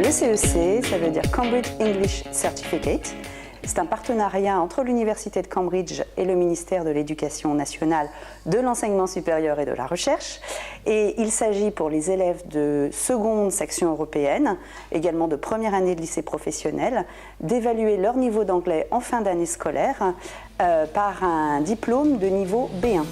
Le CEC, ça veut dire Cambridge English Certificate. C'est un partenariat entre l'Université de Cambridge et le ministère de l'Éducation nationale, de l'enseignement supérieur et de la recherche. Et il s'agit pour les élèves de seconde section européenne, également de première année de lycée professionnel, d'évaluer leur niveau d'anglais en fin d'année scolaire par un diplôme de niveau B1.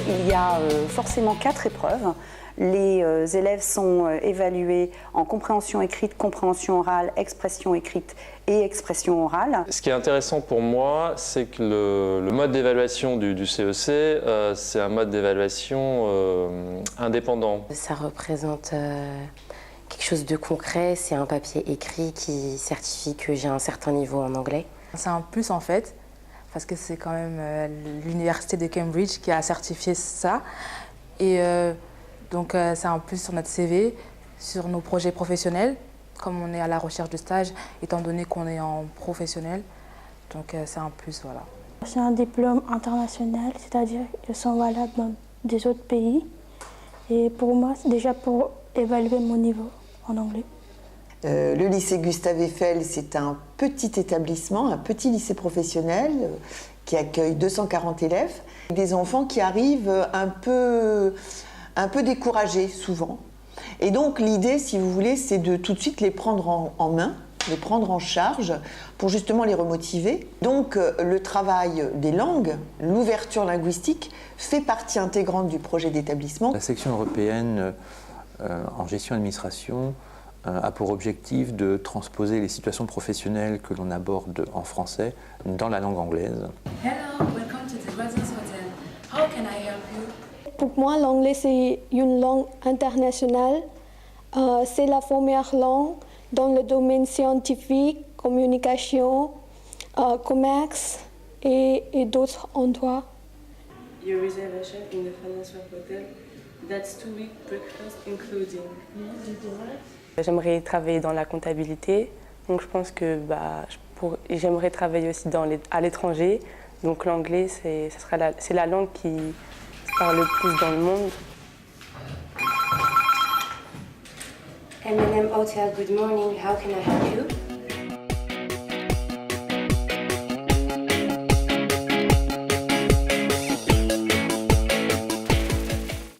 Il y a forcément 4 épreuves. Les élèves sont évalués en compréhension écrite, compréhension orale, expression écrite et expression orale. Ce qui est intéressant pour moi, c'est que le mode d'évaluation du CEC, c'est un mode d'évaluation indépendant. Ça représente quelque chose de concret, c'est un papier écrit qui certifie que j'ai un certain niveau en anglais. C'est un plus en fait, parce que c'est quand même l'université de Cambridge qui a certifié ça. Et donc c'est un plus sur notre CV, sur nos projets professionnels, comme on est à la recherche de stage, étant donné qu'on est en professionnel. Donc c'est un plus, voilà. C'est un diplôme international, c'est-à-dire qu'ils sont valables dans des autres pays. Et pour moi, c'est déjà pour évaluer mon niveau en anglais. Le lycée Gustave Eiffel, c'est un petit établissement, un petit lycée professionnel qui accueille 240 élèves. Des enfants qui arrivent un peu découragés souvent. Et donc l'idée, si vous voulez, c'est de tout de suite les prendre en main, les prendre en charge pour justement les remotiver. Donc le travail des langues, l'ouverture linguistique, fait partie intégrante du projet d'établissement. La section européenne en gestion-administration a pour objectif de transposer les situations professionnelles que l'on aborde en français dans la langue anglaise. Hello, welcome to the Residence Hotel. How can I help you? Pour moi, l'anglais, c'est une langue internationale. C'est la première langue dans le domaine scientifique, communication, commerce et d'autres endroits. Your reservation in the Residence Hotel, that's 2 week breakfast including. J'aimerais travailler dans la comptabilité, donc je pense que j'aimerais travailler aussi à l'étranger. Donc l'anglais, c'est la langue qui se parle le plus dans le monde. M&M Hotel, good morning, how can I help you?